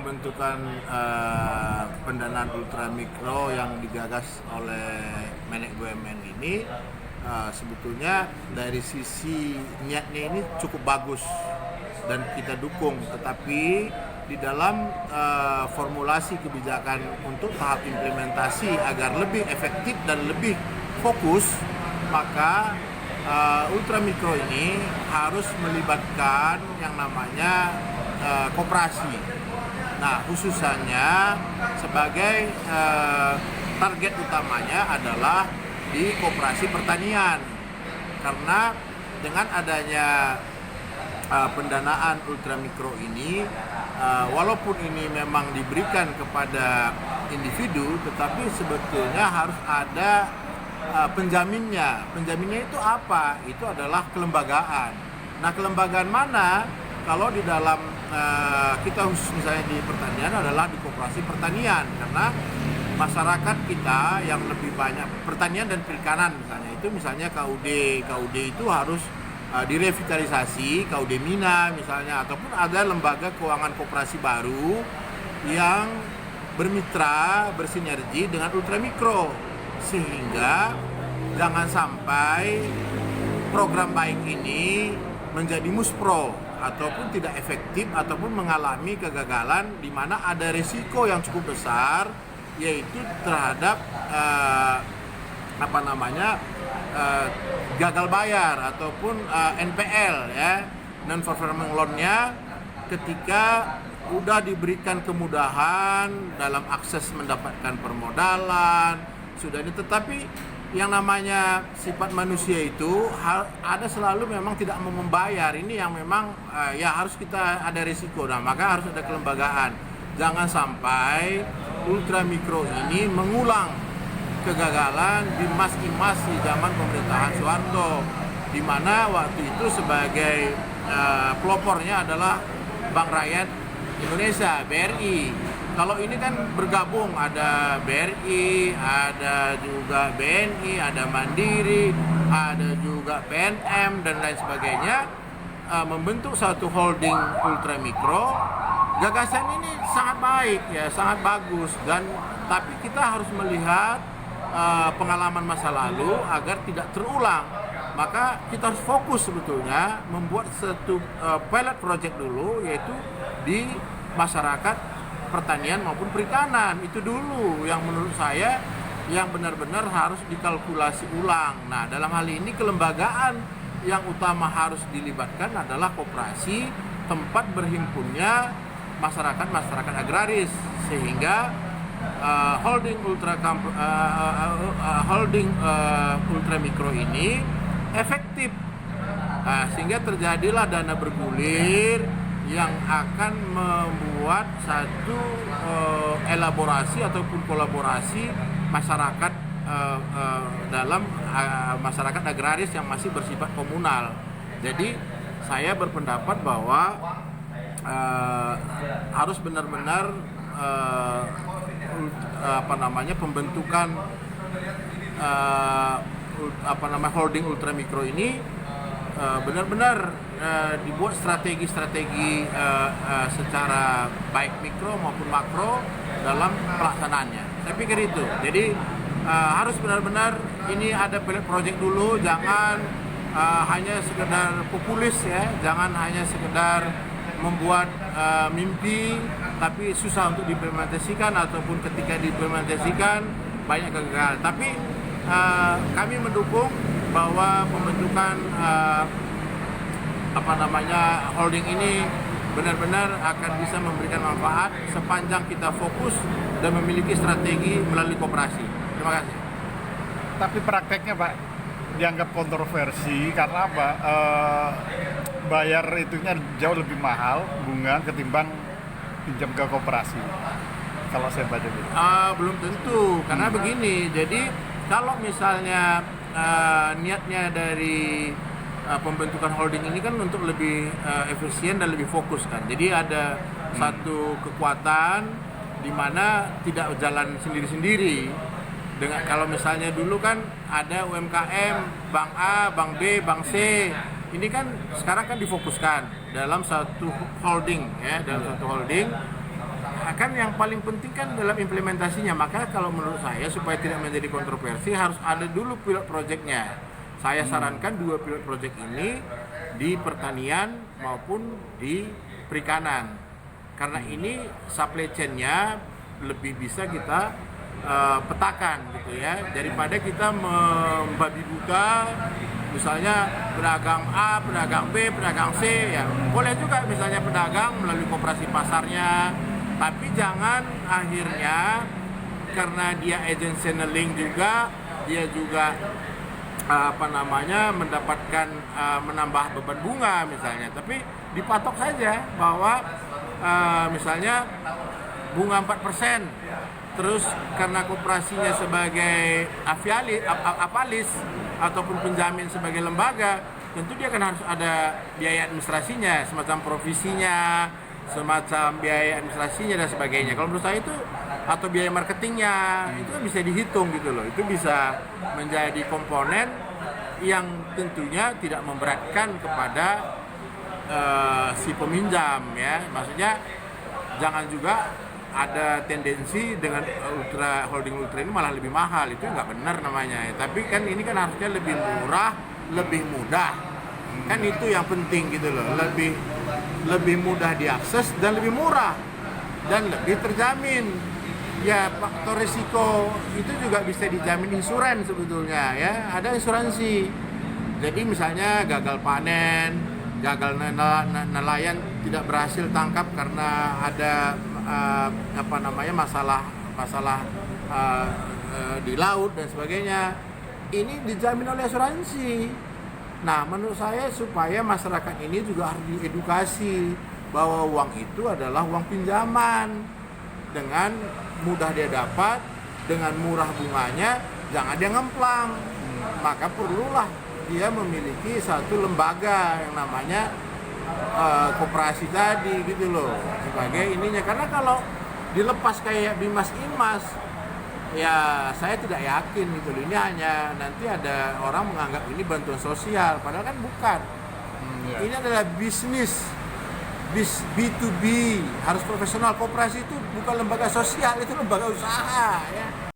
pembentukan pendanaan ultramikro yang digagas oleh Menek BUMN ini sebetulnya dari sisi niatnya ini cukup bagus dan kita dukung, tetapi di dalam formulasi kebijakan untuk tahap implementasi agar lebih efektif dan lebih fokus, maka ultramikro ini harus melibatkan yang namanya koperasi. Nah, khususannya sebagai target utamanya adalah di koperasi pertanian, karena dengan adanya pendanaan ultramikro ini, walaupun ini memang diberikan kepada individu, tetapi sebetulnya harus ada penjaminnya. Penjaminnya itu apa? Itu adalah kelembagaan. Nah, kelembagaan mana? Kalau di dalam kita khusus misalnya di pertanian adalah di koperasi pertanian, karena masyarakat kita yang lebih banyak pertanian dan perikanan misalnya KUD itu harus direvitalisasi, KUD Mina misalnya, ataupun ada lembaga keuangan koperasi baru yang bermitra, bersinergi dengan ultramikro, sehingga jangan sampai program baik ini menjadi muspro ataupun tidak efektif ataupun mengalami kegagalan di mana ada risiko yang cukup besar, yaitu terhadap gagal bayar ataupun NPL ya, non performing loan-nya, ketika udah diberikan kemudahan dalam akses mendapatkan permodalan sudah ini, tetapi yang namanya sifat manusia itu ada selalu memang tidak mau membayar. Ini yang memang ya harus kita ada risiko. Nah, maka harus ada kelembagaan. Jangan sampai ultramikro ini mengulang kegagalan di Mas-Imas di zaman pemerintahan Soeharto, di mana waktu itu sebagai pelopornya adalah Bank Rakyat Indonesia, BRI. Kalau ini kan bergabung, ada BRI, ada juga BNI, ada Mandiri, ada juga PNM dan lain sebagainya, membentuk satu holding ultramikro. Gagasan ini sangat baik ya, sangat bagus, dan tapi kita harus melihat pengalaman masa lalu agar tidak terulang. Maka kita harus fokus sebetulnya membuat satu pilot project dulu, yaitu di masyarakat pertanian maupun perikanan. Itu dulu yang menurut saya yang benar-benar harus dikalkulasi ulang. Nah, dalam hal ini kelembagaan yang utama harus dilibatkan adalah koperasi, tempat berhimpunnya masyarakat agraris, sehingga holding ultramikro ini efektif. Sehingga terjadilah dana bergulir yang akan membuat satu elaborasi ataupun kolaborasi masyarakat dalam masyarakat agraris yang masih bersifat komunal. Jadi saya berpendapat bahwa harus benar-benar pembentukan holding ultramikro ini benar-benar dibuat strategi-strategi secara baik mikro maupun makro dalam pelaksanaannya. Saya pikir itu. Jadi harus benar-benar ini ada pilot project dulu, jangan hanya sekedar populis ya, jangan hanya sekedar membuat mimpi tapi susah untuk diimplementasikan, ataupun ketika diimplementasikan banyak kegagalan. Tapi kami mendukung bahwa pembentukan holding ini benar-benar akan bisa memberikan manfaat sepanjang kita fokus dan memiliki strategi melalui koperasi. Terima kasih. Tapi prakteknya Pak dianggap kontroversi karena apa? Bayar itunya jauh lebih mahal bunga ketimbang pinjam ke koperasi. Kalau saya baca gitu. Belum tentu, karena begini. Jadi kalau misalnya niatnya dari pembentukan holding ini kan untuk lebih efisien dan lebih fokus kan. Jadi ada satu kekuatan di mana tidak jalan sendiri-sendiri. Dengan kalau misalnya dulu kan ada UMKM, Bank A, Bank B, Bank C. Ini kan sekarang kan difokuskan dalam satu holding ya, dalam satu holding kan yang paling penting kan dalam implementasinya. Maka kalau menurut saya supaya tidak menjadi kontroversi harus ada dulu pilot projectnya. Saya sarankan 2 pilot project ini di pertanian maupun di perikanan. Karena ini supply chain-nya lebih bisa kita petakan gitu ya, daripada kita membabi buta misalnya pedagang A, pedagang B, pedagang C ya. Boleh juga misalnya pedagang melalui koperasi pasarnya, tapi jangan akhirnya karena dia agent channeling juga, dia juga mendapatkan menambah beban bunga misalnya, tapi dipatok saja bahwa misalnya bunga 4%. Terus karena koperasinya sebagai apalis ataupun penjamin sebagai lembaga, tentu dia kan harus ada biaya administrasinya, semacam provisinya, semacam biaya administrasinya dan sebagainya. Kalau menurut saya itu, atau biaya marketingnya, itu kan bisa dihitung gitu loh. Itu bisa menjadi komponen yang tentunya tidak memberatkan kepada si peminjam ya. Maksudnya jangan juga ada tendensi dengan holding ultra ini malah lebih mahal, itu nggak benar namanya. Tapi kan ini kan harusnya lebih murah, lebih mudah, kan itu yang penting gitu loh. Lebih mudah diakses dan lebih murah dan lebih terjamin. Ya faktor risiko itu juga bisa dijamin insuran sebetulnya ya, ada asuransi. Jadi misalnya gagal panen, gagal nelayan tidak berhasil tangkap karena ada masalah di laut dan sebagainya, ini dijamin oleh asuransi. Nah, menurut saya supaya masyarakat ini juga harus diedukasi bahwa uang itu adalah uang pinjaman, dengan mudah dia dapat, dengan murah bunganya, jangan dia ngemplang. Maka perlulah dia memiliki satu lembaga yang namanya koperasi tadi gitu loh, sebagai ininya. Karena kalau dilepas kayak Bimas Imas, ya saya tidak yakin gitu loh. Ini hanya nanti ada orang menganggap ini bantuan sosial, padahal kan bukan. Ini adalah bisnis, B2B, harus profesional. Koperasi itu bukan lembaga sosial, itu lembaga usaha ya.